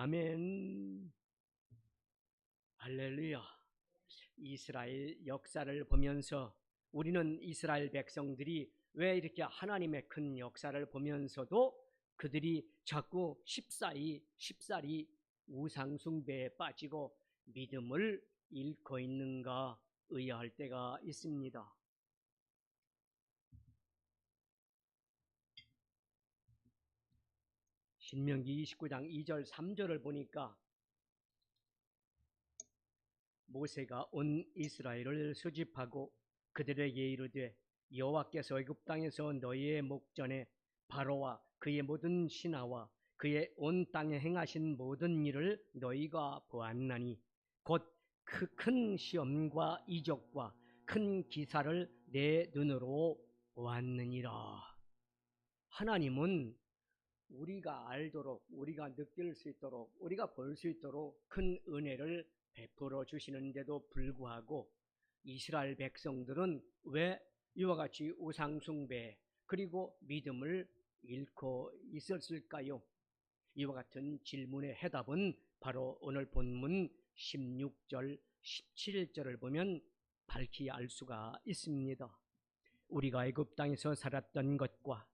아멘. 할렐루야. 이스라엘 역사를 보면서 우리는 이스라엘 백성들이 왜 이렇게 하나님의 큰 역사를 보면서도 그들이 자꾸 쉽사리 우상숭배에 빠지고 믿음을 잃고 있는가 의아할 때가 있습니다. 신명기 29장 2절 3절을 보니까 모세가 온 이스라엘을 수집하고 그들에게 이르되 여호와께서 애굽 땅에서 너희의 목전에 바로와 그의 모든 신하와 그의 온 땅에 행하신 모든 일을 너희가 보았나니 곧 그 큰 시험과 이적과 큰 기사를 내 눈으로 보았느니라. 하나님은 우리가 알도록, 우리가 느낄 수 있도록, 우리가 볼 수 있도록 큰 은혜를 베풀어 주시는데도 불구하고 이스라엘 백성들은 왜 이와 같이 우상숭배 그리고 믿음을 잃고 있었을까요? 이와 같은 질문의 해답은 바로 오늘 본문 16절, 17절을 보면 밝히 알 수가 있습니다. 우리가 애굽 땅에서 살았던 것과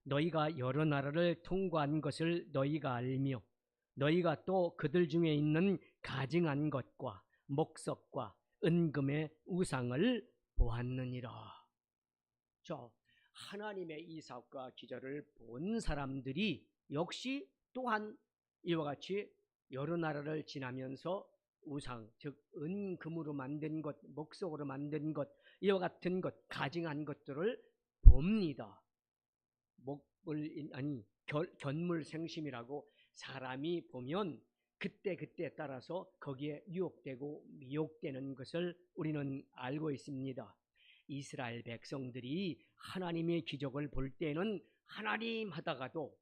너희가 여러 나라를 통과한 것을 너희가 알며 너희가 또 그들 중에 있는 가증한 것과 목석과 은금의 우상을 보았느니라. 하나님의 이 사업과 기절을 본 사람들이 역시 또한 이와 같이 여러 나라를 지나면서 우상, 즉 은금으로 만든 것, 목석으로 만든 것, 이와 같은 것, 가증한 것들을 봅니다. 견물생심이라고 사람이 보면 그때 따라서 거기에 유혹되고 미혹되는 것을 우리는 알고 있습니다. 이스라엘 백성들이 하나님의 기적을 볼 때는 하나님 하다가도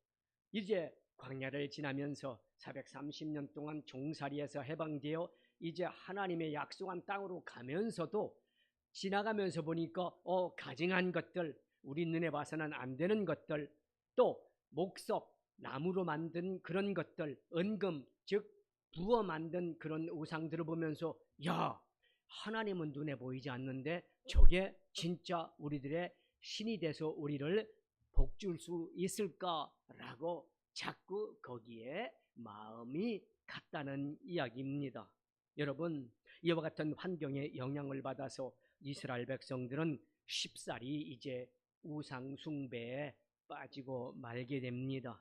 이제 광야를 지나면서 430년 동안 종살이에서 해방되어 이제 하나님의 약속한 땅으로 가면서도 지나가면서 보니까 가증한 것들, 우리 눈에 봐서는 안 되는 것들, 또 목석, 나무로 만든 그런 것들, 은금, 즉 부어 만든 그런 우상들을 보면서 야, 하나님은 눈에 보이지 않는데 저게 진짜 우리들의 신이 돼서 우리를 복줄 수 있을까라고 자꾸 거기에 마음이 갔다는 이야기입니다. 여러분, 이와 같은 환경에 영향을 받아서 이스라엘 백성들은 쉽사리 이제 우상 숭배에 빠지고 말게 됩니다.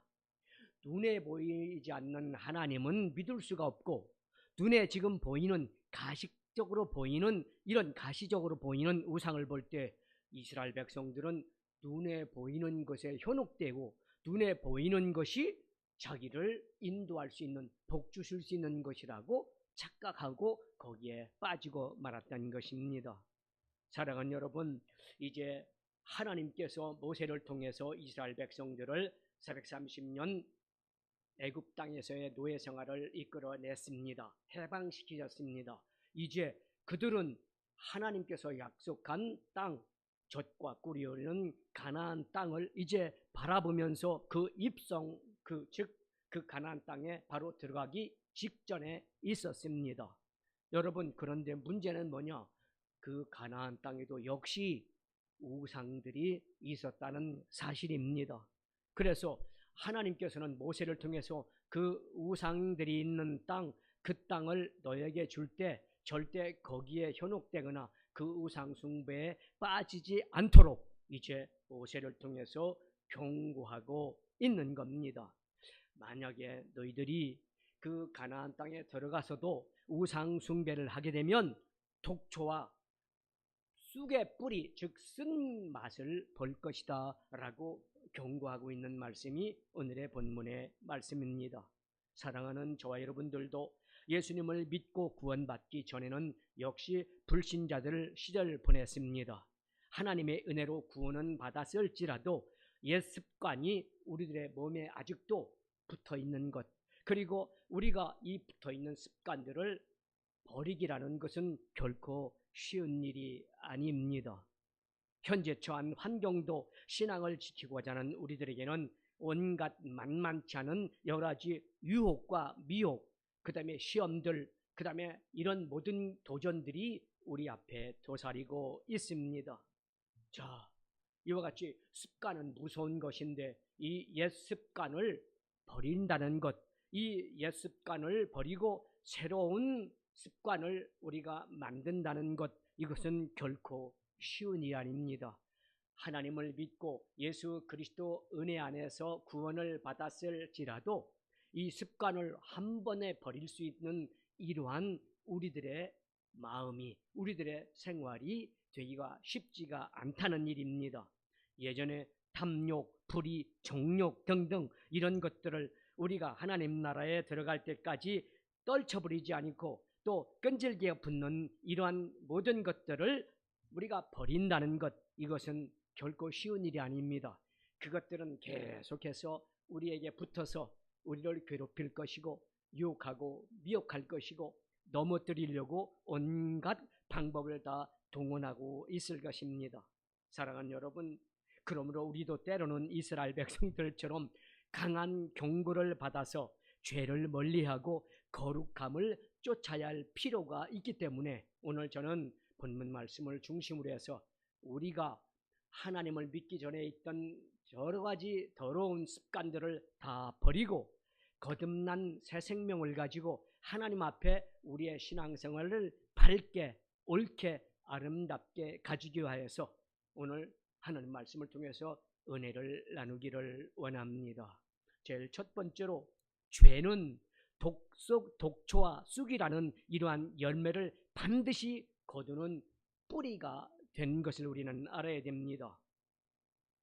눈에 보이지 않는 하나님은 믿을 수가 없고 눈에 지금 보이는 가시적으로 보이는 이런 가시적으로 보이는 우상을 볼 때 이스라엘 백성들은 눈에 보이는 것에 현혹되고 눈에 보이는 것이 자기를 인도할 수 있는 복 주실 수 있는 것이라고 착각하고 거기에 빠지고 말았다는 것입니다. 사랑하는 여러분, 이제 하나님께서 모세를 통해서 이스라엘 백성들을 430년 애굽 땅에서의 노예 생활을 이끌어냈습니다. 해방시키셨습니다. 이제 그들은 하나님께서 약속한 땅, 젖과 꿀이 흐르는 가나안 땅을 이제 바라보면서 그 입성, 그 가나안 땅에 바로 들어가기 직전에 있었습니다. 여러분, 그런데 문제는 뭐냐? 그 가나안 땅에도 역시 우상들이 있었다는 사실입니다. 그래서 하나님께서는 모세를 통해서 그 우상들이 있는 땅, 그 땅을 너에게 줄 때 절대 거기에 현혹되거나 그 우상 숭배에 빠지지 않도록 이제 모세를 통해서 경고하고 있는 겁니다. 만약에 너희들이 그 가나안 땅에 들어가서도 우상 숭배를 하게 되면 독초와 쑥의 뿌리, 즉 쓴맛을 볼 것이다 라고 경고하고 있는 말씀이 오늘의 본문의 말씀입니다. 사랑하는 저와 여러분들도 예수님을 믿고 구원받기 전에는 역시 불신자들 시절 보냈습니다. 하나님의 은혜로 구원은 받았을지라도 옛 습관이 우리들의 몸에 아직도 붙어있는 것, 그리고 우리가 이 붙어있는 습관들을 버리기라는 것은 결코 쉬운 일이 아닙니다. 현재 처한 환경도 신앙을 지키고자 하는 우리들에게는 온갖 만만치 않은 여러 가지 유혹과 미혹, 그 다음에 시험들, 그 다음에 이런 모든 도전들이 우리 앞에 도사리고 있습니다. 자, 이와 같이 습관은 무서운 것인데 이 옛 습관을 버린다는 것, 이 옛 습관을 버리고 새로운 습관을 우리가 만든다는 것, 이것은 결코 쉬운 일이 아닙니다. 하나님을 믿고 예수 그리스도 은혜 안에서 구원을 받았을지라도 이 습관을 한 번에 버릴 수 있는 이러한 우리들의 마음이, 우리들의 생활이 되기가 쉽지가 않다는 일입니다. 예전에 탐욕, 불의, 정욕 등등 이런 것들을 우리가 하나님 나라에 들어갈 때까지 떨쳐버리지 않고 또 끈질기게 붙는 이러한 모든 것들을 우리가 버린다는 것, 이것은 결코 쉬운 일이 아닙니다. 그것들은 계속해서 우리에게 붙어서 우리를 괴롭힐 것이고 유혹하고 미혹할 것이고 넘어뜨리려고 온갖 방법을 다 동원하고 있을 것입니다. 사랑하는 여러분, 그러므로 우리도 때로는 이스라엘 백성들처럼 강한 경고를 받아서 죄를 멀리하고 거룩함을 쫓아야 할 필요가 있기 때문에 오늘 저는 본문 말씀을 중심으로 해서 우리가 하나님을 믿기 전에 있던 여러 가지 더러운 습관들을 다 버리고 거듭난 새 생명을 가지고 하나님 앞에 우리의 신앙생활을 밝게, 옳게, 아름답게 가지기 위하여서 오늘 하나님 말씀을 통해서 은혜를 나누기를 원합니다. 제일 첫 번째로 죄는 독초와 쑥이라는 이러한 열매를 반드시 거두는 뿌리가 된 것을 우리는 알아야 됩니다.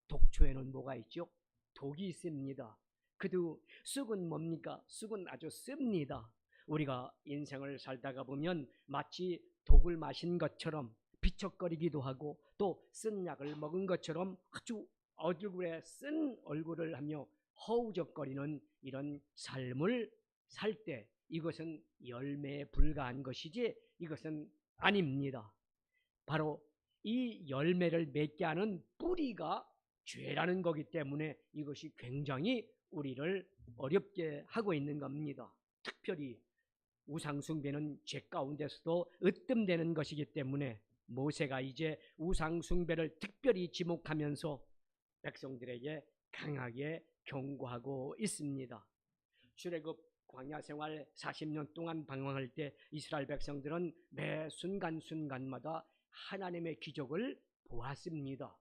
독초에는 뭐가 있죠? 독이 있습니다. 그도 쑥은 뭡니까? 쑥은 아주 씁니다. 우리가 인생을 살다가 보면 마치 독을 마신 것처럼 비척거리기도 하고 또 쓴 약을 먹은 것처럼 아주 얼굴에 쓴 얼굴을 하며 허우적거리는 이런 삶을 살 때 이것은 열매에 불과한 것이지 이것은 아닙니다. 바로 이 열매를 맺게 하는 뿌리가 죄라는 거기 때문에 이것이 굉장히 우리를 어렵게 하고 있는 겁니다. 특별히 우상숭배는 죄 가운데서도 으뜸되는 것이기 때문에 모세가 이제 우상숭배를 특별히 지목하면서 백성들에게 강하게 경고하고 있습니다. 출애굽 광야 생활 40년 동안 방황할 때 이스라엘 백성들은 매 순간순간마다 하나님의 기적을 보았습니다.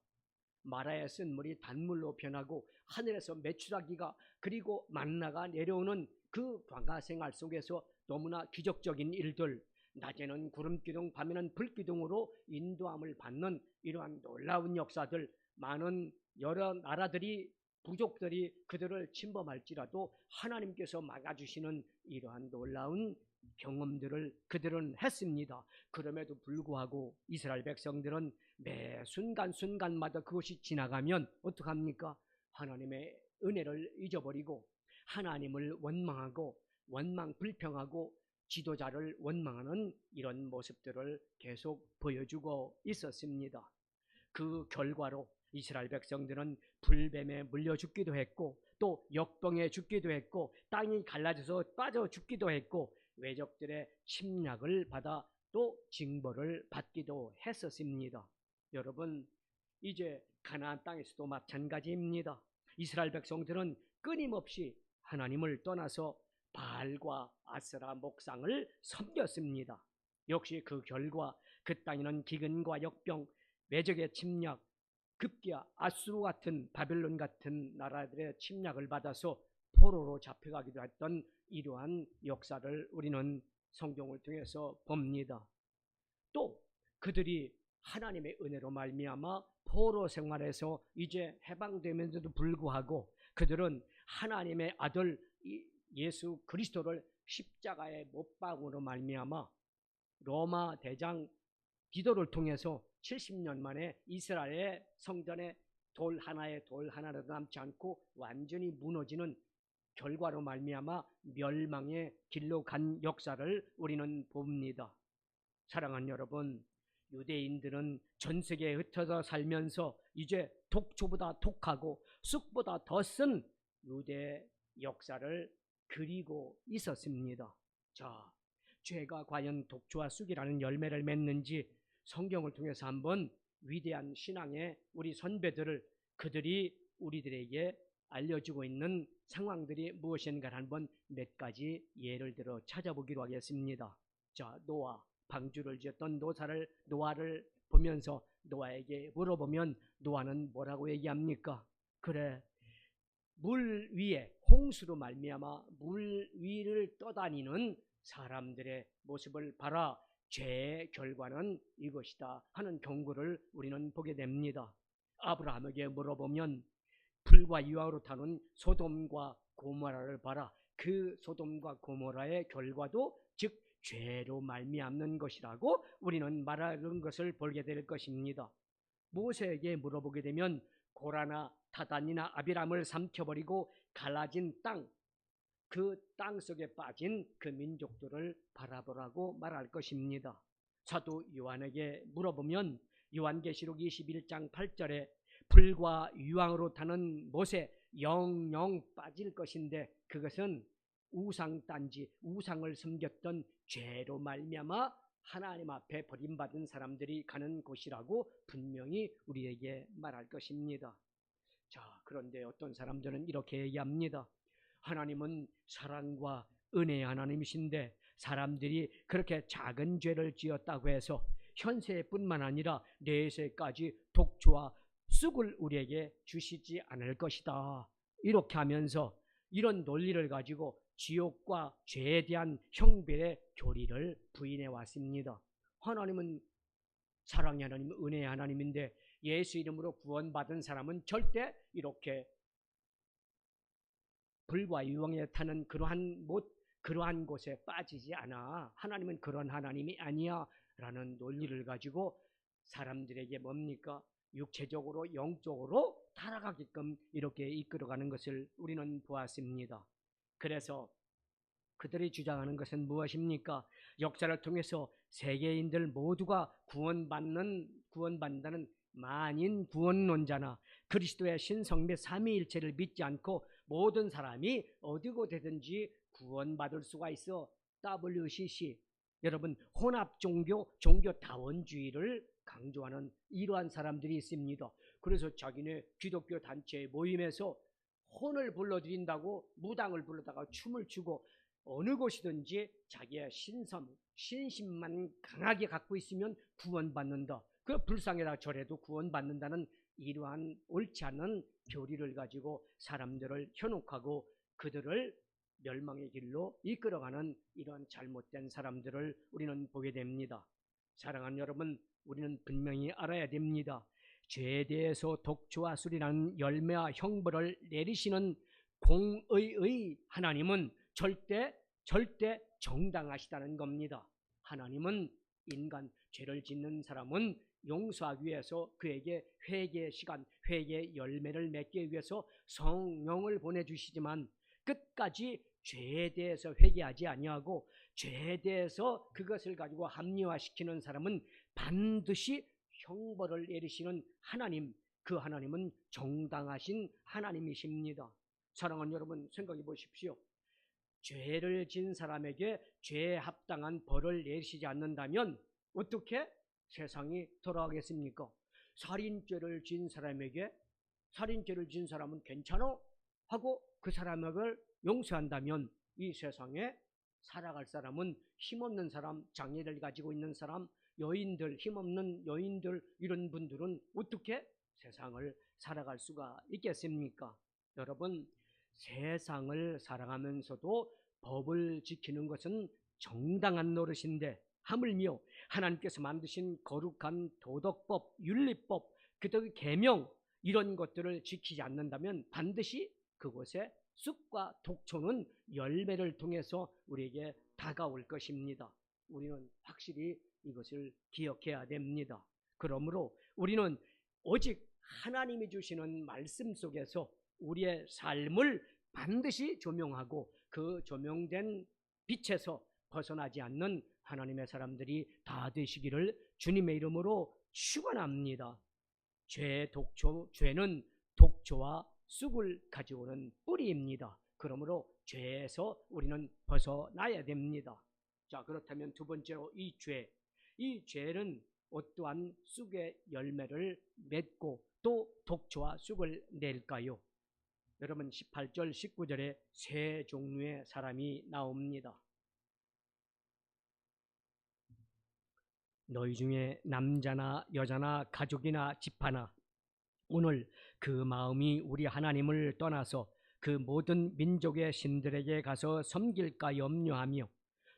마라의 쓴물이 단물로 변하고 하늘에서 메추라기가 그리고 만나가 내려오는 그 광야 생활 속에서 너무나 기적적인 일들, 낮에는 구름기둥, 밤에는 불기둥으로 인도함을 받는 이러한 놀라운 역사들, 많은 여러 나라들이 부족들이 그들을 침범할지라도 하나님께서 막아주시는 이러한 놀라운 경험들을 그들은 했습니다. 그럼에도 불구하고 이스라엘 백성들은 매 순간순간마다 그것이 지나가면 어떡합니까? 하나님의 은혜를 잊어버리고 하나님을 원망하고 원망불평하고 지도자를 원망하는 이런 모습들을 계속 보여주고 있었습니다. 그 결과로 이스라엘 백성들은 불뱀에 물려 죽기도 했고 또 역병에 죽기도 했고 땅이 갈라져서 빠져 죽기도 했고 외적들의 침략을 받아 또 징벌을 받기도 했었습니다. 여러분, 이제 가나안 땅에서도 마찬가지입니다. 이스라엘 백성들은 끊임없이 하나님을 떠나서 바알과 아세라 목상을 섬겼습니다. 역시 그 결과 그 땅에는 기근과 역병, 외적의 침략, 급기야 아수르 같은 바벨론 같은 나라들의 침략을 받아서 포로로 잡혀가기도 했던 이러한 역사를 우리는 성경을 통해서 봅니다. 또 그들이 하나님의 은혜로 말미암아 포로 생활에서 이제 해방되면서도 불구하고 그들은 하나님의 아들 예수 그리스도를 십자가의 못박음으로 말미암아 로마 대장 디도를 통해서 70년 만에 이스라엘의 성전에 돌 하나라도 남지 않고 완전히 무너지는 결과로 말미암아 멸망의 길로 간 역사를 우리는 봅니다. 사랑하는 여러분, 유대인들은 전 세계에 흩어져 살면서 이제 독초보다 독하고 쑥보다 더 쓴 유대 역사를 그리고 있었습니다. 자, 죄가 과연 독주와 쑥이라는 열매를 맺는지 성경을 통해서 한번 위대한 신앙의 우리 선배들을 그들이 우리들에게 알려주고 있는 상황들이 무엇인가를 한번 몇 가지 예를 들어 찾아보기로 하겠습니다. 자, 노아, 방주를 지었던 노아를 보면서 노아에게 물어보면 노아는 뭐라고 얘기합니까? 그래, 물 위에 홍수로 말미암아 물 위를 떠다니는 사람들의 모습을 봐라. 죄의 결과는 이것이다 하는 경고를 우리는 보게 됩니다. 아브라함에게 물어보면 불과 이와로 타는 소돔과 고모라를 봐라. 그 소돔과 고모라의 결과도 즉 죄로 말미암는 것이라고 우리는 말하는 것을 보게 될 것입니다. 모세에게 물어보게 되면 고라나 다단이나 아비람을 삼켜버리고 갈라진 땅, 그 땅 속에 빠진 그 민족들을 바라보라고 말할 것입니다. 사도 요한에게 물어보면 요한계시록 21장 8절에 불과 유황으로 타는 못에 영영 빠질 것인데 그것은 우상단지 우상을 섬겼던 죄로 말미암아 하나님 앞에 버림받은 사람들이 가는 곳이라고 분명히 우리에게 말할 것입니다. 자, 그런데 어떤 사람들은 이렇게 얘기합니다. 하나님은 사랑과 은혜의 하나님이신데 사람들이 그렇게 작은 죄를 지었다고 해서 현세뿐만 아니라 내세까지 독주와 쑥을 우리에게 주시지 않을 것이다. 이렇게 하면서 이런 논리를 가지고 지옥과 죄에 대한 형별의 교리를 부인해 왔습니다. 하나님은 사랑의 하나님, 은혜의 하나님인데 예수 이름으로 구원받은 사람은 절대 이렇게 불과 유황에 타는 그러한 곳에 빠지지 않아. 하나님은 그런 하나님이 아니야 라는 논리를 가지고 사람들에게 뭡니까? 육체적으로 영적으로 타락하게끔 이렇게 이끌어가는 것을 우리는 보았습니다. 그래서 그들이 주장하는 것은 무엇입니까? 역사를 통해서 세계인들 모두가 구원받는다는 만인 구원론자나 그리스도의 신성 및 삼위일체를 믿지 않고 모든 사람이 어디고 되든지 구원받을 수가 있어. WCC, 여러분 혼합 종교다원주의를 강조하는 이러한 사람들이 있습니다. 그래서 자기네 기독교 단체 모임에서 혼을 불러들인다고 무당을 불러다가 춤을 추고 어느 곳이든지 자기의 신심만 강하게 갖고 있으면 구원받는다. 그 불쌍해라 절해도 구원받는다는 이러한 옳지 않은 교리를 가지고 사람들을 현혹하고 그들을 멸망의 길로 이끌어가는 이런 잘못된 사람들을 우리는 보게 됩니다. 사랑하는 여러분, 우리는 분명히 알아야 됩니다. 죄에 대해서 독주와 술이라는 열매와 형벌을 내리시는 공의의 하나님은 절대 정당하시다는 겁니다. 하나님은 인간 죄를 짓는 사람은 용서하기 위해서 그에게 회개의 시간, 회개의 열매를 맺기 위해서 성령을 보내주시지만 끝까지 죄에 대해서 회개하지 아니하고 죄에 대해서 그것을 가지고 합리화시키는 사람은 반드시 형벌을 내리시는 하나님, 그 하나님은 정당하신 하나님이십니다. 사랑하는 여러분, 생각해 보십시오. 죄를 진 사람에게 죄에 합당한 벌을 내리시지 않는다면 어떻게 세상이 돌아가겠습니까? 살인죄를 진 사람은 괜찮아? 하고 그 사람을 용서한다면 이 세상에 살아갈 사람은 힘없는 사람, 장애를 가지고 있는 사람, 여인들, 힘없는 여인들, 이런 분들은 어떻게 세상을 살아갈 수가 있겠습니까? 여러분, 세상을 살아가면서도 법을 지키는 것은 정당한 노릇인데 하물며 하나님께서 만드신 거룩한 도덕법, 윤리법, 그들의 계명 이런 것들을 지키지 않는다면 반드시 그곳에 쑥과 독초는 열매를 통해서 우리에게 다가올 것입니다. 우리는 확실히 이것을 기억해야 됩니다. 그러므로 우리는 오직 하나님이 주시는 말씀 속에서 우리의 삶을 반드시 조명하고 그 조명된 빛에서 벗어나지 않는 하나님의 사람들이 다 되시기를 주님의 이름으로 축원합니다. 죄는 독초와 쑥을 가져오는 뿌리입니다. 그러므로 죄에서 우리는 벗어나야 됩니다. 자, 그렇다면 두 번째로 이 죄는 어떠한 쑥의 열매를 맺고 또 독초와 쑥을 낼까요? 여러분 18절 19절에 세 종류의 사람이 나옵니다. 너희 중에 남자나 여자나 가족이나 집하나 오늘 그 마음이 우리 하나님을 떠나서 그 모든 민족의 신들에게 가서 섬길까 염려하며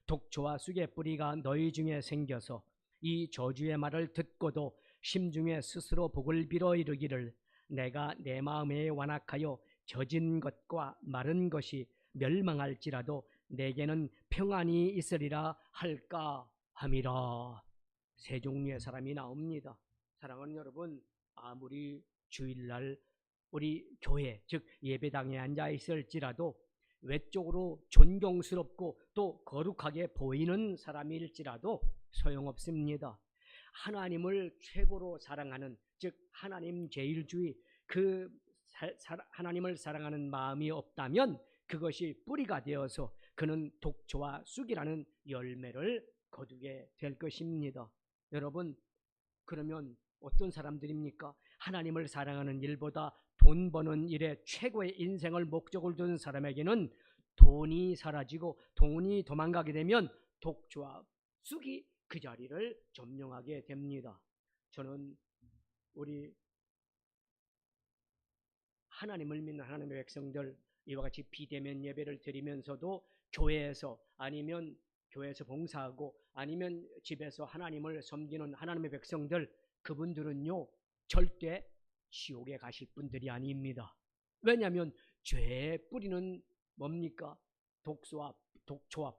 독초와 쑥의 뿌리가 너희 중에 생겨서 이 저주의 말을 듣고도 심중에 스스로 복을 빌어 이르기를 내가 내 마음에 완악하여 젖은 것과 마른 것이 멸망할지라도 내게는 평안이 있으리라 할까 함이라. 세 종류의 사람이 나옵니다. 사랑하는 여러분, 아무리 주일날 우리 교회 즉 예배당에 앉아 있을지라도 외적으로 존경스럽고 또 거룩하게 보이는 사람일지라도 소용없습니다. 하나님을 최고로 사랑하는 즉 하나님 제일주의 하나님을 사랑하는 마음이 없다면 그것이 뿌리가 되어서 그는 독초와 쑥이라는 열매를 거두게 될 것입니다. 여러분, 그러면 어떤 사람들입니까? 하나님을 사랑하는 일보다 돈 버는 일에 최고의 인생을 목적을 둔 사람에게는 돈이 사라지고 돈이 도망가게 되면 독초와 쑥이 그 자리를 점령하게 됩니다. 저는 우리 하나님을 믿는 하나님의 백성들 이와 같이 비대면 예배를 드리면서도 교회에서 아니면 교회에서 봉사하고 아니면 집에서 하나님을 섬기는 하나님의 백성들, 그분들은요 절대 지옥에 가실 분들이 아닙니다. 왜냐하면 죄의 뿌리는 뭡니까? 독초와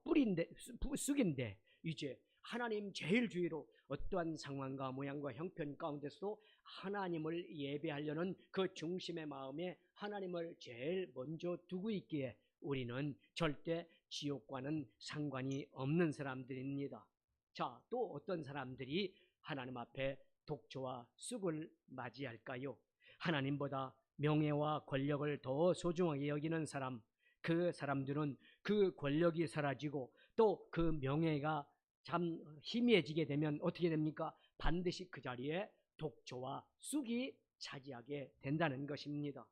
뿌리인데, 쑥인데 이제 하나님 제일주의로 어떠한 상황과 모양과 형편 가운데서도 하나님을 예배하려는 그 중심의 마음에 하나님을 제일 먼저 두고 있기에 우리는 절대 지옥과는 상관이 없는 사람들입니다. 자, 또 어떤 사람들이 하나님 앞에 독초와 쑥을 맞이할까요? 하나님보다 명예와 권력을 더 소중하게 여기는 사람, 그 사람들은 그 권력이 사라지고 또 그 명예가 참 희미해지게 되면 어떻게 됩니까? 반드시 그 자리에 독초와 쑥이 차지하게 된다는 것입니다.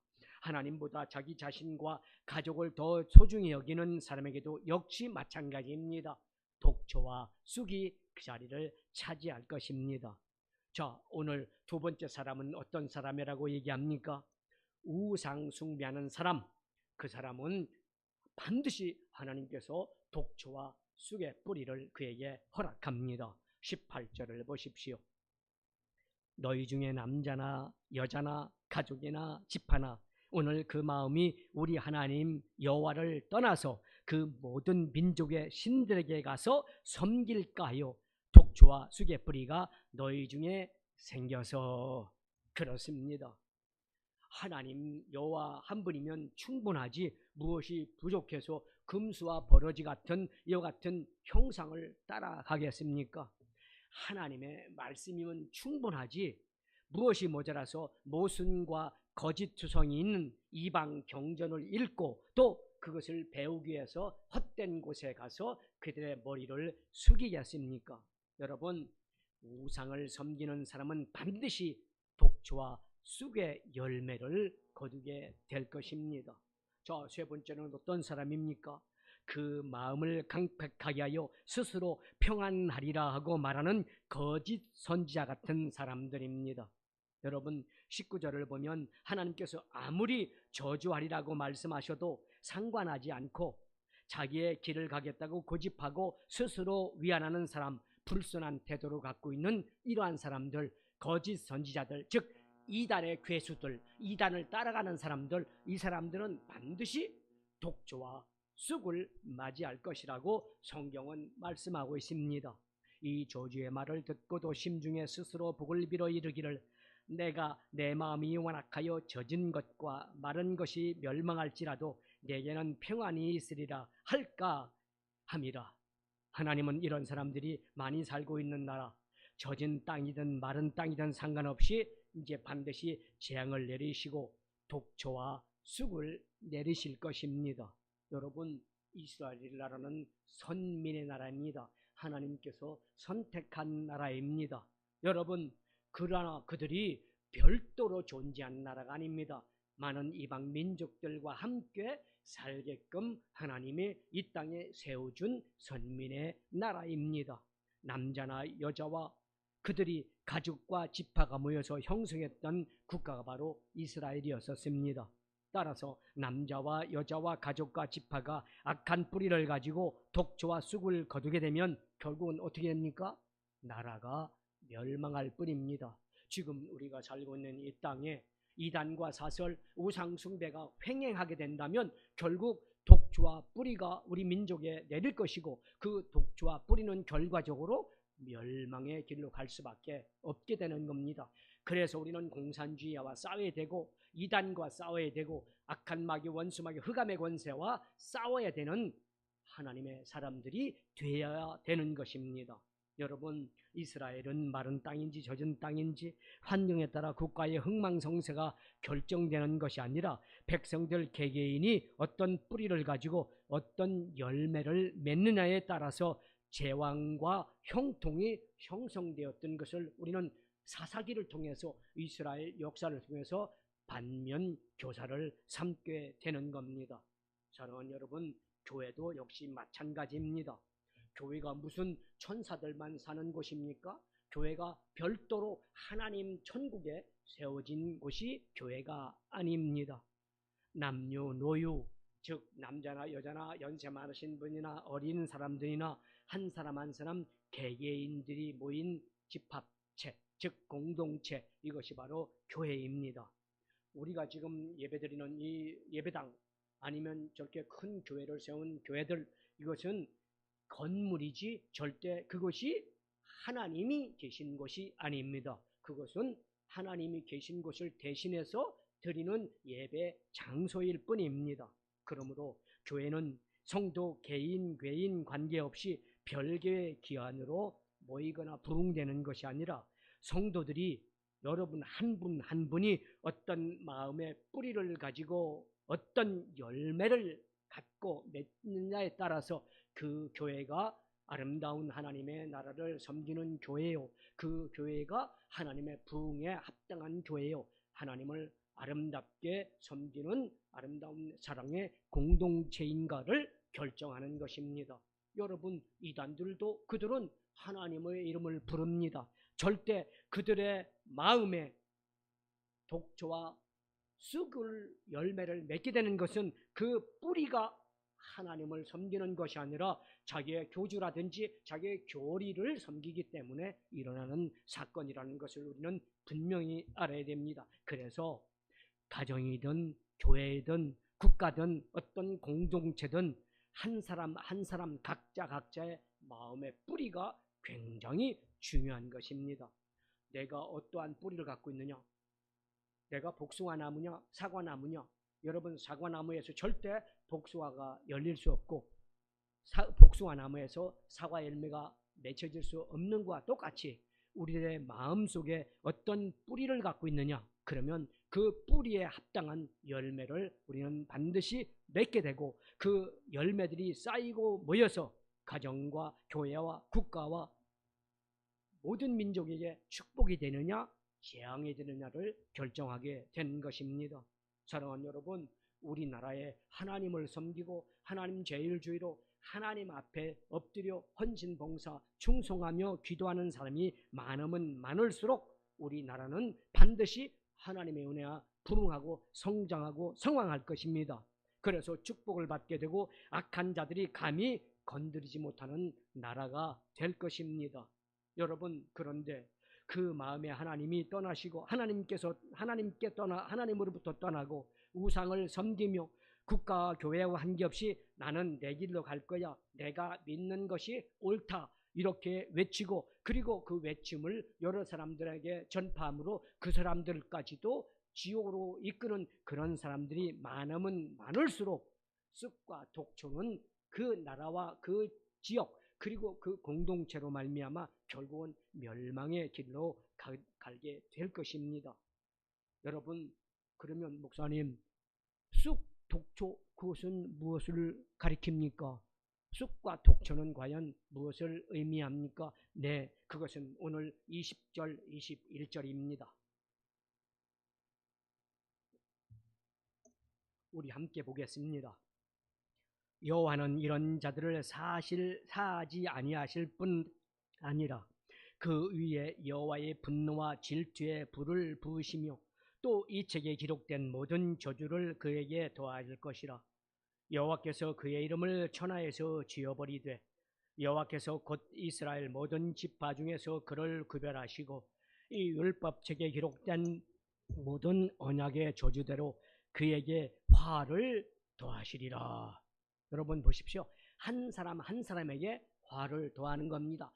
하나님보다 자기 자신과 가족을 더 소중히 여기는 사람에게도 역시 마찬가지입니다. 독초와 쑥이 그 자리를 차지할 것입니다. 자, 오늘 두 번째 사람은 어떤 사람이라고 얘기합니까? 우상 숭배하는 사람. 그 사람은 반드시 하나님께서 독초와 쑥의 뿌리를 그에게 허락합니다. 18절을 보십시오. 너희 중에 남자나 여자나 가족이나 집하나 오늘 그 마음이 우리 하나님 여호와를 떠나서 그 모든 민족의 신들에게 가서 섬길까 하여 독초와 쑥의 뿌리가 너희 중에 생겨서. 그렇습니다. 하나님 여호와 한 분이면 충분하지 무엇이 부족해서 금수와 버러지 같은 이와 같은 형상을 따라가겠습니까? 하나님의 말씀이면 충분하지 무엇이 모자라서 모순과 거짓투성이 있는 이방 경전을 읽고 또 그것을 배우기 위해서 헛된 곳에 가서 그들의 머리를 숙이겠습니까? 여러분, 우상을 섬기는 사람은 반드시 독초와 쑥의 열매를 거두게 될 것입니다. 자, 세 번째는 어떤 사람입니까? 그 마음을 강팍하게 하여 스스로 평안하리라 하고 말하는 거짓 선지자 같은 사람들입니다. 여러분, 19절을 보면 하나님께서 아무리 저주하리라고 말씀하셔도 상관하지 않고 자기의 길을 가겠다고 고집하고 스스로 위안하는 사람, 불순한 태도를 갖고 있는 이러한 사람들, 거짓 선지자들, 즉 이단의 괴수들, 이단을 따라가는 사람들, 이 사람들은 반드시 독초와 쑥을 맞이할 것이라고 성경은 말씀하고 있습니다. 이 저주의 말을 듣고도 심중에 스스로 복을 빌어 이르기를 내가 내 마음이 완악하여 젖은 것과 마른 것이 멸망할지라도 내게는 평안이 있으리라 할까 함이라. 하나님은 이런 사람들이 많이 살고 있는 나라, 젖은 땅이든 마른 땅이든 상관없이 이제 반드시 재앙을 내리시고 독초와 쑥을 내리실 것입니다. 여러분, 이스라엘 나라는 선민의 나라입니다. 하나님께서 선택한 나라입니다. 여러분, 그러나 그들이 별도로 존재한 나라가 아닙니다. 많은 이방 민족들과 함께 살게끔 하나님이 이 땅에 세워준 선민의 나라입니다. 남자나 여자와 그들이 가족과 지파가 모여서 형성했던 국가가 바로 이스라엘이었습니다. 따라서 남자와 여자와 가족과 지파가 악한 뿌리를 가지고 독초와 쑥을 거두게 되면 결국은 어떻게 됩니까? 나라가 멸망할 뿐입니다. 지금 우리가 살고 있는 이 땅에 이단과 사설, 우상숭배가 횡행하게 된다면 결국 독초와 뿌리가 우리 민족에 내릴 것이고, 그 독초와 뿌리는 결과적으로 멸망의 길로 갈 수밖에 없게 되는 겁니다. 그래서 우리는 공산주의와 싸워야 되고, 이단과 싸워야 되고, 악한 마귀, 원수마귀, 흑암의 권세와 싸워야 되는 하나님의 사람들이 되어야 되는 것입니다. 여러분, 이스라엘은 마른 땅인지 젖은 땅인지 환경에 따라 국가의 흥망성쇠가 결정되는 것이 아니라 백성들 개개인이 어떤 뿌리를 가지고 어떤 열매를 맺느냐에 따라서 제왕과 형통이 형성되었던 것을 우리는 사사기를 통해서, 이스라엘 역사를 통해서 반면 교사를 삼게 되는 겁니다. 사랑하는 여러분, 교회도 역시 마찬가지입니다. 교회가 무슨 천사들만 사는 곳입니까? 교회가 별도로 하나님 천국에 세워진 곳이 교회가 아닙니다. 남녀노유, 즉 남자나 여자나 연세 많으신 분이나 어린 사람들이나 한 사람 한 사람 개개인들이 모인 집합체, 즉 공동체, 이것이 바로 교회입니다. 우리가 지금 예배드리는 이 예배당, 아니면 저렇게 큰 교회를 세운 교회들, 이것은 건물이지 절대 그것이 하나님이 계신 곳이 아닙니다. 그것은 하나님이 계신 곳을 대신해서 드리는 예배 장소일 뿐입니다. 그러므로 교회는 성도 개인 괴인 관계없이 별개의 기관으로 모이거나 부흥되는 것이 아니라, 성도들이 여러분 한 분 한 분이 어떤 마음의 뿌리를 가지고 어떤 열매를 갖고 맺느냐에 따라서 그 교회가 아름다운 하나님의 나라를 섬기는 교회요, 그 교회가 하나님의 부흥에 합당한 교회요, 하나님을 아름답게 섬기는 아름다운 사랑의 공동체인가를 결정하는 것입니다. 여러분, 이단들도 그들은 하나님의 이름을 부릅니다. 절대 그들의 마음에 독초와 쑥을 열매를 맺게 되는 것은 그 뿌리가 하나님을 섬기는 것이 아니라 자기의 교주라든지 자기의 교리를 섬기기 때문에 일어나는 사건이라는 것을 우리는 분명히 알아야 됩니다. 그래서 가정이든 교회든 국가든 어떤 공동체든 한 사람 한 사람 각자의 마음의 뿌리가 굉장히 중요한 것입니다. 내가 어떠한 뿌리를 갖고 있느냐? 내가 복숭아 나무냐 사과 나무냐? 여러분, 사과 나무에서 절대 복숭아가 열릴 수 없고, 복숭아 나무에서 사과 열매가 맺혀질 수 없는 것과 똑같이 우리의 마음속에 어떤 뿌리를 갖고 있느냐, 그러면 그 뿌리에 합당한 열매를 우리는 반드시 맺게 되고, 그 열매들이 쌓이고 모여서 가정과 교회와 국가와 모든 민족에게 축복이 되느냐 재앙이 되느냐를 결정하게 된 것입니다. 사랑하는 여러분, 우리나라에 하나님을 섬기고 하나님 제일주의로 하나님 앞에 엎드려 헌신봉사 충성하며 기도하는 사람이 많으면 많을수록 우리나라는 반드시 하나님의 은혜와 부흥하고 성장하고 성황할 것입니다. 그래서 축복을 받게 되고 악한 자들이 감히 건드리지 못하는 나라가 될 것입니다. 여러분, 그런데 그 마음에 하나님이 떠나시고 하나님으로부터 떠나고 우상을 섬기며 국가와 교회와 관계없이 나는 내 길로 갈 거야, 내가 믿는 것이 옳다, 이렇게 외치고, 그리고 그 외침을 여러 사람들에게 전파함으로 그 사람들까지도 지옥으로 이끄는 그런 사람들이 많으면 많을수록 쑥과 독초는 그 나라와 그 지역 그리고 그 공동체로 말미암아 결국은 멸망의 길로 가게 될 것입니다. 여러분, 그러면 목사님, 쑥, 독초, 그것은 무엇을 가리킵니까? 쑥과 독초는 과연 무엇을 의미합니까? 네, 그것은 오늘 20절, 21절입니다. 우리 함께 보겠습니다. 여호와는 이런 자들을 사하지 아니하실 뿐 아니라 그 위에 여호와의 분노와 질투의 불을 부으시며 또 이 책에 기록된 모든 저주를 그에게 더하실 것이라. 여호와께서 그의 이름을 천하에서 지어버리되 여호와께서 곧 이스라엘 모든 지파 중에서 그를 구별하시고 이 율법책에 기록된 모든 언약의 저주대로 그에게 화를 더하시리라. 여러분 보십시오. 한 사람 한 사람에게 화를 더하는 겁니다.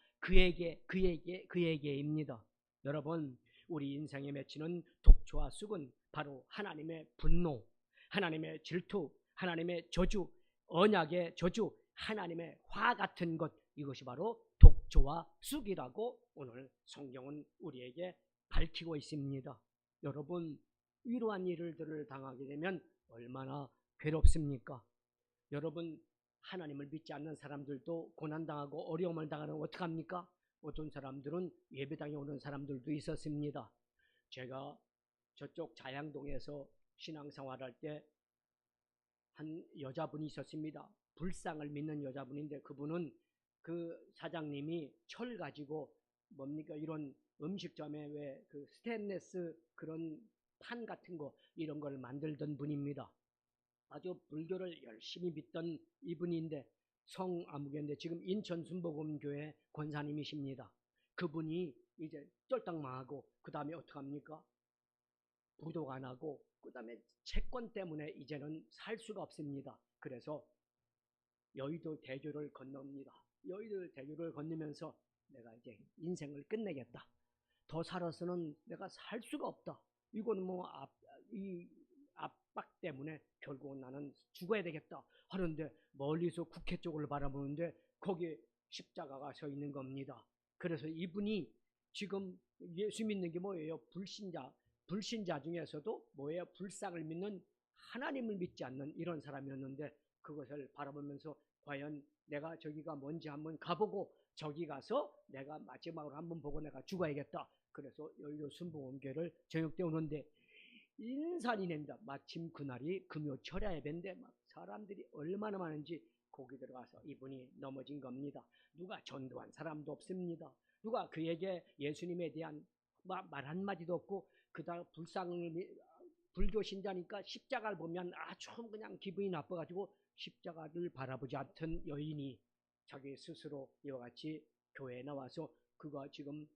그에게입니다. 여러분, 우리 인생에 맺히는 독초와 쑥은 바로 하나님의 분노, 하나님의 질투, 하나님의 저주, 언약의 저주, 하나님의 화 같은 것, 이것이 바로 독초와 쑥이라고 오늘 성경은 우리에게 밝히고 있습니다. 여러분, 이러한 일들을 당하게 되면 얼마나 괴롭습니까? 여러분, 하나님을 믿지 않는 사람들도 고난당하고 어려움을 당하면 어떡합니까? 어떤 사람들은 예배당에 오는 사람들도 있었습니다. 제가 저쪽 자양동에서 신앙생활할 때 한 여자분이 있었습니다. 불상을 믿는 여자분인데 그분은 그 사장님이 철 가지고 뭡니까 이런 음식점에 왜 그 스테인레스 그런 판 같은 거 이런 걸 만들던 분입니다. 아주 불교를 열심히 믿던 이분인데 성아무개인데 지금 인천 순복음교회 권사님이십니다. 그분이 이제 쫄딱 망하고 그 다음에 어떡합니까? 부도가 안 하고 그 다음에 채권 때문에 이제는 살 수가 없습니다. 그래서 여의도 대교를 건넙니다. 여의도 대교를 건너면서 내가 이제 인생을 끝내겠다. 더 살아서는 내가 살 수가 없다. 이건 이 압박 때문에 결국은 나는 죽어야 되겠다 하는데 멀리서 국회 쪽을 바라보는데 거기에 십자가가 서 있는 겁니다. 그래서 이분이 지금 예수 믿는 게 뭐예요? 불신자 중에서도 뭐예요? 불상을 믿는 하나님을 믿지 않는 이런 사람이었는데 그것을 바라보면서 과연 내가 저기가 뭔지 한번 가보고 저기 가서 내가 마지막으로 한번 보고 내가 죽어야겠다. 그래서 여의도 순복음교회를 저녁 때 오는데 인산이 냅니다. 마침 그날이 금요 철야 예배인데 막 사람들이 얼마나 많은지 거기 들어가서 이분이 넘어진 겁니다. 누가 전도한 사람도 없습니다. 누가 그에게 예수님에 대한 말 한마디도 없고 그다음 불교 신자니까 십자가를 보면 아주 그냥 기분이 나빠가지고 십자가를 바라보지 않던 여인이 자기 스스로 이와 같이 교회에 나와서 그가 지금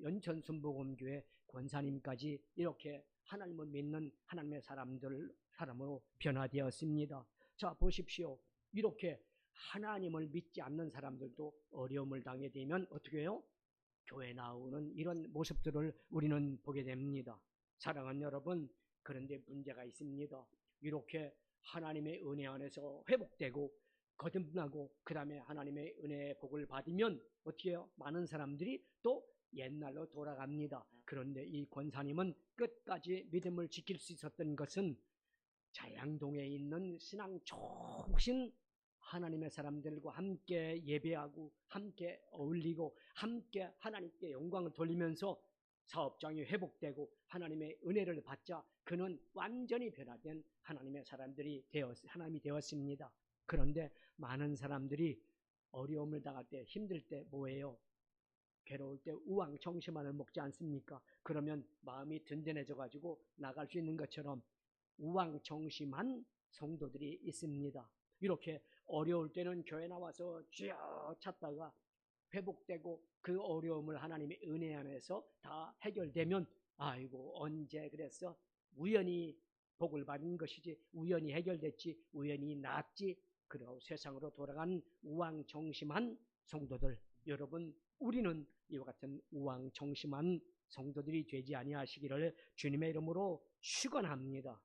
연천 순복음교회 권사님까지 이렇게 하나님을 믿는 하나님의 사람으로 변화되었습니다. 자, 보십시오. 이렇게 하나님을 믿지 않는 사람들도 어려움을 당하게 되면 어떻게 해요? 교회 나오는 이런 모습들을 우리는 보게 됩니다. 사랑하는 여러분, 그런데 문제가 있습니다. 이렇게 하나님의 은혜 안에서 회복되고 거듭나고 그 다음에 하나님의 은혜의 복을 받으면 어떻게 해요? 많은 사람들이 또 옛날로 돌아갑니다. 그런데 이 권사님은 끝까지 믿음을 지킬 수 있었던 것은 자양동에 있는 신앙 좋으신 하나님의 사람들과 함께 예배하고 함께 어울리고 함께 하나님께 영광을 돌리면서 사업장이 회복되고 하나님의 은혜를 받자 그는 완전히 변화된 하나님의 하나님이 되었습니다. 그런데 많은 사람들이 어려움을 당할 때 힘들 때 뭐예요? 괴로울 때 우왕청심환을 먹지 않습니까? 그러면 마음이 든든해져 가지고 나갈 수 있는 것처럼 우왕청심한 성도들이 있습니다. 이렇게 어려울 때는 교회 나와서 쥐어 찾다가 회복되고 그 어려움을 하나님의 은혜 안에서 다 해결되면 아이고 언제 그랬어? 우연히 복을 받은 것이지 우연히 해결됐지 우연히 낫지 그러고 세상으로 돌아간 우왕청심한 성도들 여러분 우리는 이와 같은 우왕청심한 성도들이 되지 아니하시기를 주님의 이름으로 축원합니다.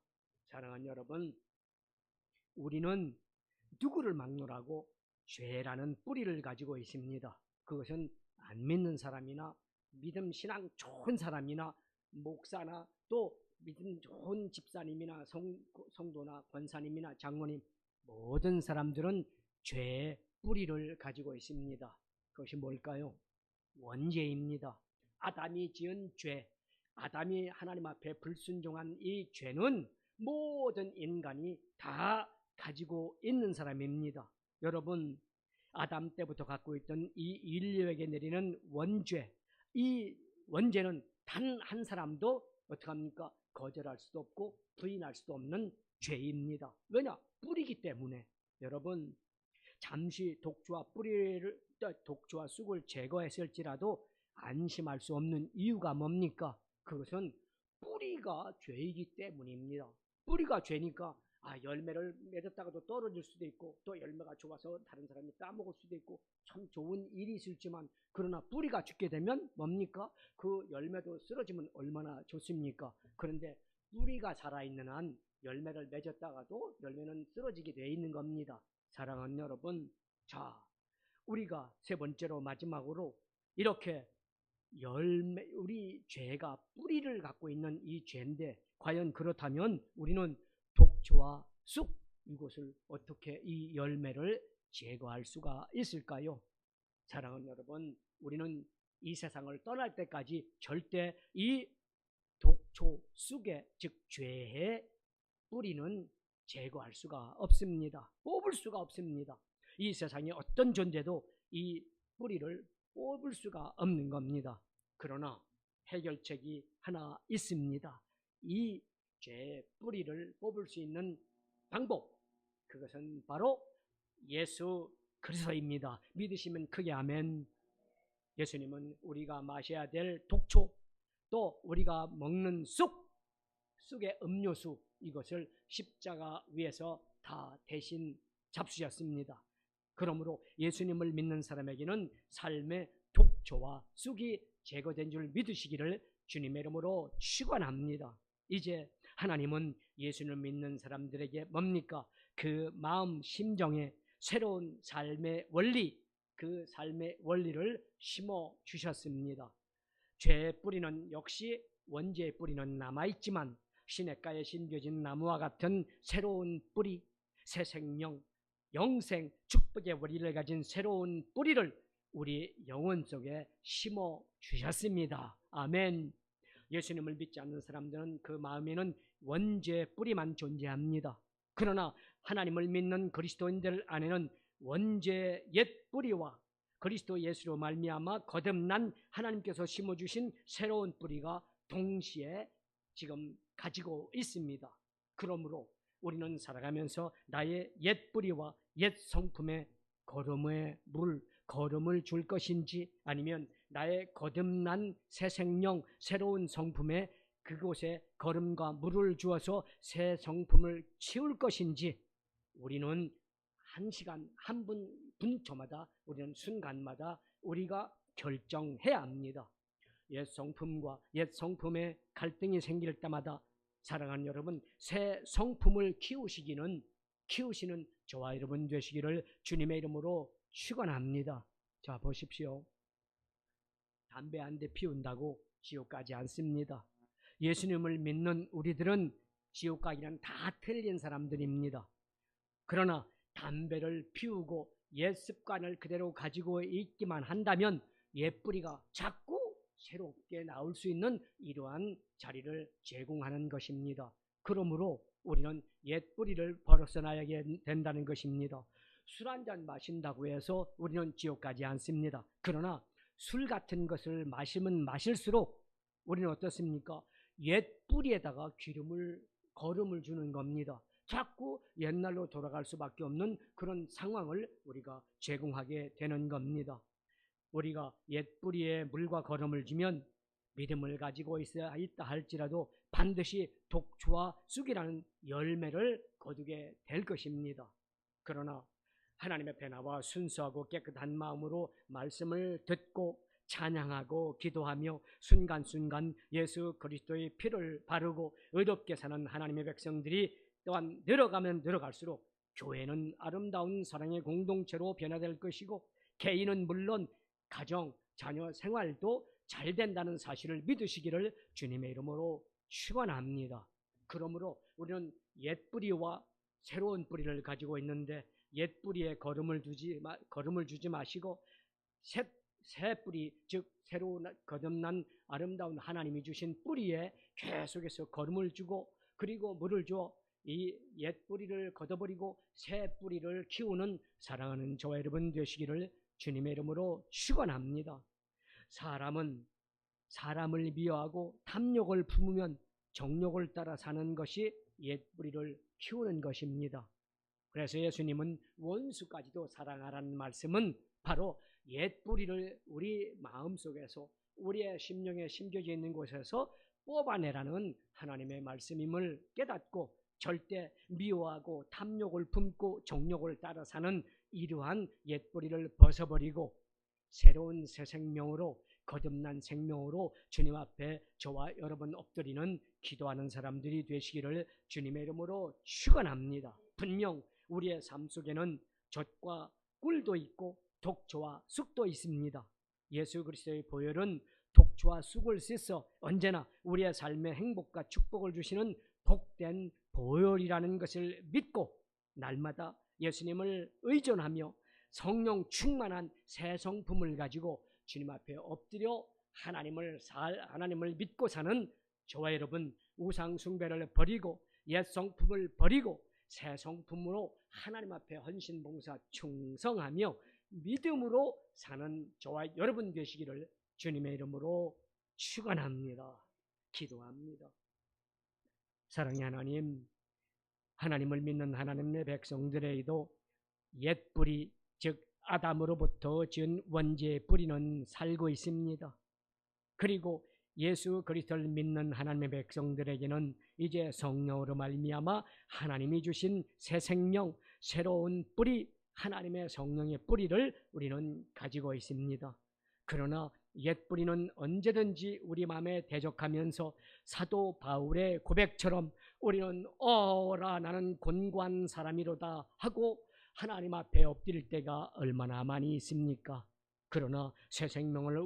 사랑하는 여러분 우리는 누구를 막론하고 죄라는 뿌리를 가지고 있습니다. 그것은 안 믿는 사람이나 믿음 신앙 좋은 사람이나 목사나 또 믿음 좋은 집사님이나 성도나 권사님이나 장로님, 모든 사람들은 죄의 뿌리를 가지고 있습니다. 그것이 뭘까요? 원죄입니다. 아담이 지은 죄, 아담이 하나님 앞에 불순종한 이 죄는 모든 인간이 다 가지고 있는 사람입니다. 여러분, 아담 때부터 갖고 있던 이 인류에게 내리는 원죄, 이 원죄는 단 한 사람도 어떡합니까? 거절할 수도 없고 부인할 수도 없는 죄입니다. 왜냐? 뿌리기 때문에. 여러분, 잠시 독주와 쑥을 제거했을지라도 안심할 수 없는 이유가 뭡니까? 그것은 뿌리가 죄이기 때문입니다. 뿌리가 죄니까 열매를 맺었다가도 떨어질 수도 있고, 또 열매가 좋아서 다른 사람이 따먹을 수도 있고, 참 좋은 일이 있을지만, 그러나 뿌리가 죽게 되면 뭡니까? 그 열매도 쓰러지면 얼마나 좋습니까? 그런데 뿌리가 살아있는 한 열매를 맺었다가도 열매는 쓰러지게 되어 있는 겁니다. 사랑하는 여러분, 자, 우리가 세 번째로 마지막으로 이렇게 우리 죄가 뿌리를 갖고 있는 이 죄인데, 과연 그렇다면 우리는 독초와 쑥, 이것을 어떻게 이 열매를 제거할 수가 있을까요? 사랑하는 여러분, 우리는 이 세상을 떠날 때까지 절대 이 독초, 쑥의 즉 죄의 뿌리는 제거할 수가 없습니다. 뽑을 수가 없습니다. 이 세상에 어떤 존재도 이 뿌리를 뽑을 수가 없는 겁니다. 그러나 해결책이 하나 있습니다. 이 죄의 뿌리를 뽑을 수 있는 방법, 그것은 바로 예수 그리스도입니다. 믿으시면 크게 아멘. 예수님은 우리가 마셔야 될 독초, 또 우리가 먹는 쑥의 음료수, 이것을 십자가 위에서 다 대신 잡수셨습니다. 그러므로 예수님을 믿는 사람에게는 삶의 독초와 쑥이 제거된 줄 믿으시기를 주님의 이름으로 축원합니다. 이제 하나님은 예수님을 믿는 사람들에게 뭡니까? 그 마음 심정에 새로운 삶의 원리, 그 삶의 원리를 심어 주셨습니다. 죄의 뿌리는 역시 원죄의 뿌리는 남아있지만 시냇가에 심겨진 나무와 같은 새로운 뿌리, 새 생명, 영생, 축복의 원리를 가진 새로운 뿌리를 우리 영혼 속에 심어 주셨습니다. 아멘. 예수님을 믿지 않는 사람들은 그 마음에는 원죄의 뿌리만 존재합니다. 그러나 하나님을 믿는 그리스도인들 안에는 원죄의 옛 뿌리와 그리스도 예수로 말미암아 거듭난 하나님께서 심어주신 새로운 뿌리가 동시에 지금 가지고 있습니다. 그러므로 우리는 살아가면서 나의 옛 뿌리와 옛 성품의 걸음을 줄 것인지, 아니면 나의 거듭난 새 생명, 새로운 성품에 그곳에 걸음과 물을 주어서 새 성품을 키울 것인지, 우리는 한 시간, 한 분초마다, 우리는 순간마다 우리가 결정해야 합니다. 옛 성품과 옛 성품의 갈등이 생길 때마다 사랑하는 여러분, 새 성품을 키우시는 저와 여러분 되시기를 주님의 이름으로 축원합니다. 자, 보십시오. 담배 한 대 피운다고 지옥 가지 않습니다. 예수님을 믿는 우리들은 지옥 가기는 다 틀린 사람들입니다. 그러나 담배를 피우고 옛 습관을 그대로 가지고 있기만 한다면 옛 뿌리가 자꾸 새롭게 나올 수 있는 이러한 자리를 제공하는 것입니다. 그러므로 우리는 옛 뿌리를 벗어나야 된다는 것입니다. 술 한잔 마신다고 해서 우리는 지옥 가지 않습니다. 그러나 술 같은 것을 마시면 마실수록 우리는 어떻습니까? 옛 뿌리에다가 거름을 주는 겁니다. 자꾸 옛날로 돌아갈 수밖에 없는 그런 상황을 우리가 제공하게 되는 겁니다. 우리가 옛 뿌리에 물과 거름을 주면 믿음을 가지고 있다 할지라도 반드시 독초와 쑥이라는 열매를 거두게 될 것입니다. 그러나 하나님 앞에 나와 순수하고 깨끗한 마음으로 말씀을 듣고 찬양하고 기도하며 순간순간 예수 그리스도의 피를 바르고 의롭게 사는 하나님의 백성들이 또한 늘어가면 늘어갈수록 교회는 아름다운 사랑의 공동체로 변화될 것이고, 개인은 물론 가정, 자녀 생활도 잘 된다는 사실을 믿으시기를 주님의 이름으로 축원합니다. 그러므로 우리는 옛 뿌리와 새로운 뿌리를 가지고 있는데 옛 뿌리에 걸음을 주지 마시고 새 뿌리, 즉 새로 거듭난 아름다운 하나님이 주신 뿌리에 계속해서 걸음을 주고 그리고 물을 줘 이 옛 뿌리를 걷어버리고 새 뿌리를 키우는 사랑하는 저와 여러분 되시기를 주님의 이름으로 축원합니다. 사람은 사람을 미워하고 탐욕을 품으면 정욕을 따라 사는 것이 옛 뿌리를 키우는 것입니다. 그래서 예수님은 원수까지도 사랑하라는 말씀은 바로 옛 뿌리를 우리 마음속에서 우리의 심령에 심겨져 있는 곳에서 뽑아내라는 하나님의 말씀임을 깨닫고 절대 미워하고 탐욕을 품고 정욕을 따라 사는 이러한 옛 뿌리를 벗어버리고 새로운 새 생명으로 거듭난 생명으로 주님 앞에 저와 여러분 엎드리는 기도하는 사람들이 되시기를 주님의 이름으로 축원합니다. 분명 우리의 삶 속에는 젖과 꿀도 있고 독초와 쑥도 있습니다. 예수 그리스도의 보혈은 독초와 쑥을 씻어 언제나 우리의 삶에 행복과 축복을 주시는 복된 보혈이라는 것을 믿고 날마다 예수님을 의존하며 성령 충만한 새 성품을 가지고 주님 앞에 엎드려 하나님을 믿고 사는 저와 여러분 우상 숭배를 버리고 옛 성품을 버리고 새 성품으로 하나님 앞에 헌신 봉사 충성하며 믿음으로 사는 저와 여러분 되시기를 주님의 이름으로 축원합니다. 기도합니다. 사랑의 하나님, 하나님을 믿는 하나님의 백성들에게도 옛 뿌리 즉 아담으로부터 지은 원죄의 뿌리는 살고 있습니다. 그리고 예수 그리스도를 믿는 하나님의 백성들에게는 이제 성령으로 말미암아 하나님이 주신 새 생명, 새로운 뿌리, 하나님의 성령의 뿌리를 우리는 가지고 있습니다. 그러나 옛 뿌리는 언제든지 우리 마음에 대적하면서 사도 바울의 고백처럼 우리는 어라 나는 곤고한 사람이로다 하고 하나님 앞에 엎드릴 때가 얼마나 많이 있습니까? 그러나 새 생명을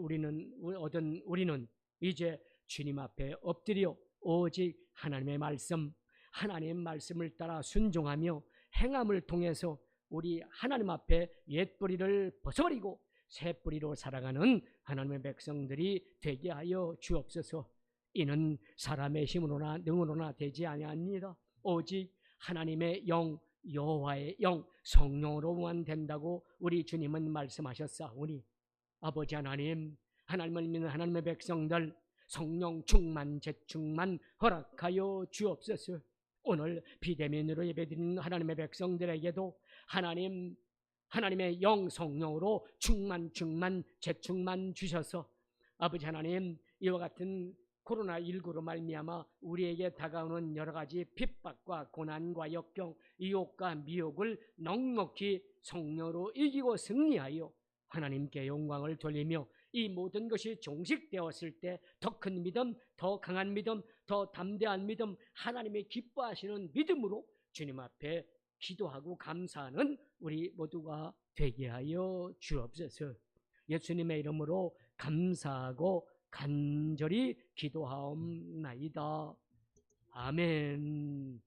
얻은 우리는 이제 주님 앞에 엎드려 오직 하나님의 말씀을 따라 순종하며 행함을 통해서 우리 하나님 앞에 옛 뿌리를 벗어버리고 새 뿌리로 살아가는 하나님의 백성들이 되게 하여 주옵소서. 이는 사람의 힘으로나 능으로나 되지 아니합니다. 오직 하나님의 영, 여호와의 영, 성령으로만 된다고 우리 주님은 말씀하셨사오니 아버지 하나님, 하나님을 믿는 하나님의 백성들 성령 충만, 재충만 허락하여 주옵소서. 오늘 비대면으로 예배드리는 하나님의 백성들에게도 하나님의 영 성령으로 충만, 재충만 주셔서 아버지 하나님 이와 같은 코로나19로 말미암아 우리에게 다가오는 여러 가지 핍박과 고난과 역경, 유혹과 미혹을 넉넉히 성령으로 이기고 승리하여 하나님께 영광을 돌리며 이 모든 것이 종식되었을 때 더 큰 믿음, 더 강한 믿음, 더 담대한 믿음, 하나님의 기뻐하시는 믿음으로 주님 앞에 기도하고 감사하는 우리 모두가 되게 하여 주옵소서. 예수님의 이름으로 감사하고 간절히 기도하옵나이다. 아멘.